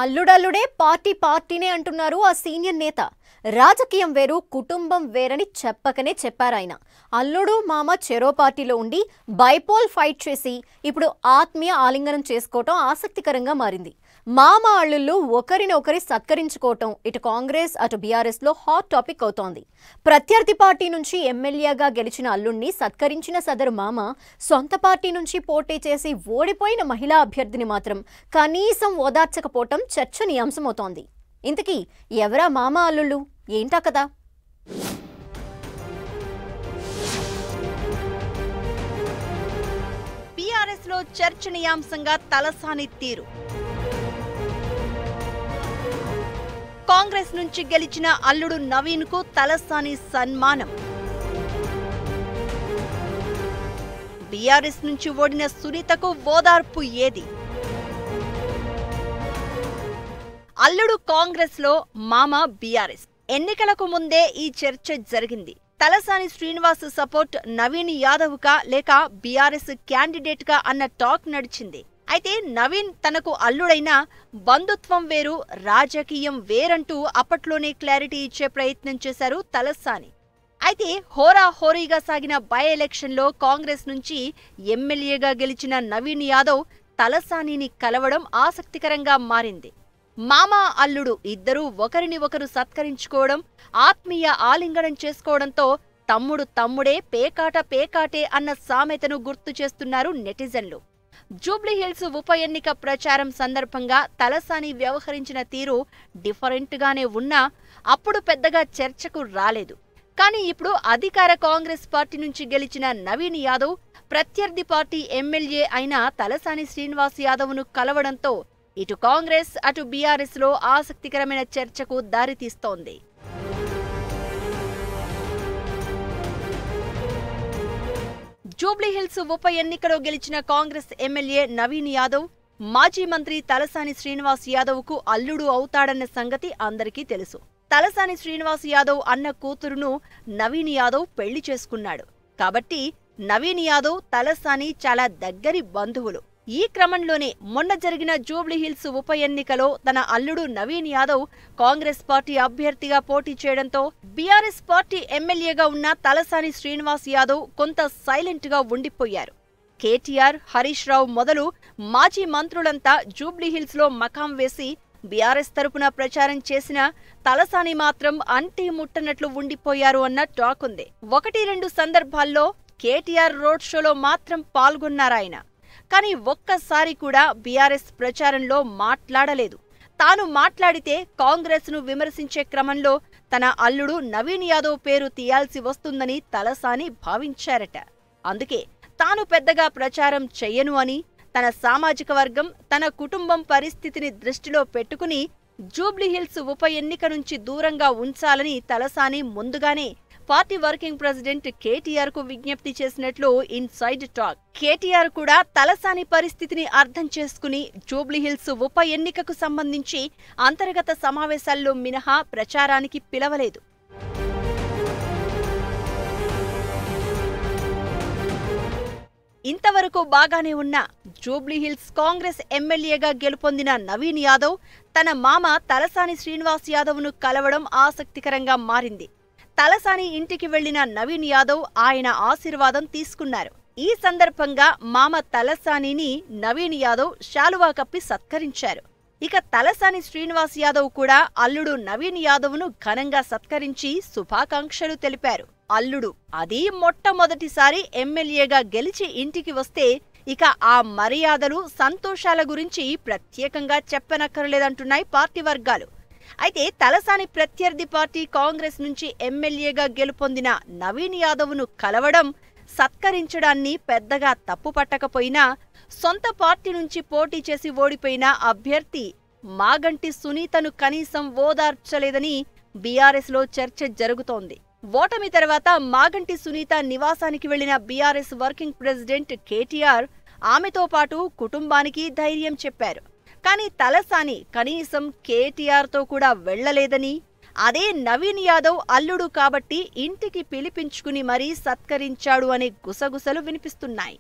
అల్లుడల్లుడే పార్టీనే అంటున్నారు ఆ సీనియర్ నేత. రాజకీయం వేరు కుటుంబం వేరని చెప్పకనే చెప్పారాయన. అల్లుడు మామ చెరో పార్టీలో ఉండి బైపోల్ ఫైట్ చేసి ఇప్పుడు ఆత్మీయ ఆలింగనం చేసుకోవటం ఆసక్తికరంగా మారింది. మామ అల్లుళ్ళు ఒకరినొకరి సత్కరించుకోవటం ఇటు కాంగ్రెస్ అటు బీఆర్ఎస్ లో హాట్ టాపిక్ అవుతోంది. ప్రత్యర్థి పార్టీ నుంచి ఎమ్మెల్యేగా గెలిచిన అల్లుడిని సత్కరించిన సదరు మామ సొంత పార్టీ నుంచి పోటీ చేసి ఓడిపోయిన మహిళా అభ్యర్థిని మాత్రం కనీసం ఓదార్చకపోవటం చర్చనీయాంశమవుతోంది. ఇంతకీ ఎవరా మామ అల్లుళ్ళు ఏంటా కదా? బీఆర్ఎస్ లో చర్చనీయాంశంగా తలసాని తీరు. కాంగ్రెస్ నుంచి గెలిచిన అల్లుడు నవీన్ కు తలసాని సన్మానం. బీఆర్ఎస్ నుంచి ఓడిన సునీతకు ఓదార్పు ఏది? అల్లుడు కాంగ్రెస్ లో, మామ బీఆర్ఎస్. ఎన్నికలకు ముందే ఈ చర్చ జరిగింది. తలసాని శ్రీనివాస్ సపోర్ట్ నవీన్ యాదవ్ కా లేక బీఆర్ఎస్ క్యాండిడేట్ గా అన్న టాక్ నడిచింది. అయితే నవీన్ తనకు అల్లుడైనా బంధుత్వం వేరు రాజకీయం వేరంటూ అప్పట్లోనే క్లారిటీ ఇచ్చే ప్రయత్నం చేశారు తలసాని. అయితే హోరాహోరీగా సాగిన బై ఎలక్షన్ లో కాంగ్రెస్ నుంచి ఎమ్మెల్యేగా గెలిచిన నవీన్ యాదవ్ తలసానిని కలవడం ఆసక్తికరంగా మారింది. మామ అల్లుడు ఇద్దరూ ఒకరిని ఒకరు సత్కరించుకోవడం, ఆత్మీయ ఆలింగనం చేసుకోవడంతో తమ్ముడు తమ్ముడే పేకాటే అన్న సామెతను గుర్తు చేస్తున్నారు నెటిజన్లు. జూబ్లీహిల్స్ ఉప ఎన్నిక ప్రచారం సందర్భంగా తలసాని వ్యవహరించిన తీరు డిఫరెంట్ గానే ఉన్నా అప్పుడు పెద్దగా చర్చకు రాలేదు. కానీ ఇప్పుడు అధికార కాంగ్రెస్ పార్టీ నుంచి గెలిచిన నవీన్ యాదవ్ ప్రత్యర్థి పార్టీ ఎమ్మెల్యే అయిన తలసాని శ్రీనివాస్ యాదవ్ ను కలవడంతో ఇటు కాంగ్రెస్ అటు బీఆర్ఎస్ లో ఆసక్తికరమైన చర్చకు దారితీస్తోంది. జూబ్లీహిల్స్ ఉప ఎన్నికలో గెలిచిన కాంగ్రెస్ ఎమ్మెల్యే నవీన్ యాదవ్ మాజీ మంత్రి తలసాని శ్రీనివాస్ యాదవ్ కు అల్లుడు అవుతాడన్న సంగతి అందరికీ తెలుసు. తలసాని శ్రీనివాస్ యాదవ్ అన్న కూతురును నవీన్ యాదవ్ పెళ్లి చేసుకున్నాడు. కాబట్టి నవీన్ యాదవ్ తలసాని చాలా దగ్గరి బంధువులు. ఈ క్రమంలోనే మొన్న జరిగిన జూబ్లీహిల్స్ ఉప ఎన్నికలో తన అల్లుడు నవీన్ యాదవ్ కాంగ్రెస్ పార్టీ అభ్యర్థిగా పోటీ చేయడంతో బీఆర్ఎస్ పార్టీ ఎమ్మెల్యేగా ఉన్న తలసాని శ్రీనివాస్ యాదవ్ కొంత సైలెంట్ గా ఉండిపోయారు. కేటీఆర్, హరీష్ రావు మొదలు మాజీ మంత్రులంతా జూబ్లీహిల్స్ లో మకాం వేసి బీఆర్ఎస్ తరపున ప్రచారం చేసిన తలసాని మాత్రం అంటీ ముట్టనట్లు ఉండిపోయారు అన్న టాక్ ఉంది. 1-2 సందర్భాల్లో కేటీఆర్ రోడ్ షోలో మాత్రం పాల్గొన్నారాయన. కానీ ఒక్కసారి కూడా బీఆర్ఎస్ ప్రచారంలో మాట్లాడలేదు. తాను మాట్లాడితే కాంగ్రెస్ ను విమర్శించే క్రమంలో తన అల్లుడు నవీన్ యాదవ్ పేరు తీయాల్సి వస్తుందని తలసాని భావించారట. అందుకే తాను పెద్దగా ప్రచారం చెయ్యను అని, తన సామాజిక వర్గం, తన కుటుంబం పరిస్థితిని దృష్టిలో పెట్టుకుని జూబ్లీహిల్స్ ఉప ఎన్నిక నుంచి దూరంగా ఉంచాలని తలసాని ముందుగానే పార్టీ వర్కింగ్ ప్రెసిడెంట్ కేటీఆర్ కు విజ్ఞప్తి చేసినట్లు ఇన్సైడ్ టాక్. కేటీఆర్ కూడా తలసాని పరిస్థితిని అర్థం చేసుకుని జూబ్లీహిల్స్ ఉప ఎన్నికకు సంబంధించి అంతర్గత సమావేశాల్లో మినహా ప్రచారానికి పిలవలేదు. ఇంతవరకు బాగానే ఉన్న జూబ్లీహిల్స్ కాంగ్రెస్ ఎమ్మెల్యేగా గెలుపొందిన నవీన్ యాదవ్ తన మామ తలసాని శ్రీనివాస్ యాదవ్ ను కలవడం ఆసక్తికరంగా మారింది. తలసాని ఇంటికి వెళ్లిన నవీన్ యాదవ్ ఆయన ఆశీర్వాదం తీసుకున్నారు. ఈ సందర్భంగా మామ తలసానిని నవీన్ యాదవ్ శాలువా కప్పి సత్కరించారు. ఇక తలసాని శ్రీనివాస్ యాదవ్ కూడా అల్లుడు నవీన్ యాదవ్ ను ఘనంగా సత్కరించి శుభాకాంక్షలు తెలిపారు. అల్లుడు అది మొట్టమొదటిసారి ఎమ్మెల్యేగా గెలిచి ఇంటికి వస్తే ఇక ఆ మర్యాదలు, సంతోషాల గురించి ప్రత్యేకంగా చెప్పనక్కర్లేదంటున్నాయి పార్టీ వర్గాలు. అయితే తలసాని ప్రత్యర్థి పార్టీ కాంగ్రెస్ నుంచి ఎమ్మెల్యేగా గెలుపొందిన నవీన్ యాదవ్ ను కలవడం, సత్కరించడాన్ని పెద్దగా తప్పుపట్టకపోయినా సొంత పార్టీ నుంచి పోటీ చేసి ఓడిపోయిన అభ్యర్థి మాగంటి సునీతను కనీసం ఓదార్చలేదని బీఆర్ఎస్ లో చర్చ జరుగుతోంది. ఓటమి తర్వాత మాగంటి సునీత నివాసానికి వెళ్లిన బీఆర్ఎస్ వర్కింగ్ ప్రెసిడెంట్ కేటీఆర్ ఆమెతో పాటు కుటుంబానికి ధైర్యం చెప్పారు. కానీ తలసాని కనీసం కేటీఆర్ తో కూడా వెళ్లలేదని, అదే నవీన్ యాదవ్ అల్లుడు కాబట్టి ఇంటికి పిలిపించుకుని మరీ సత్కరించాడు అనే గుసగుసలు వినిపిస్తున్నాయి.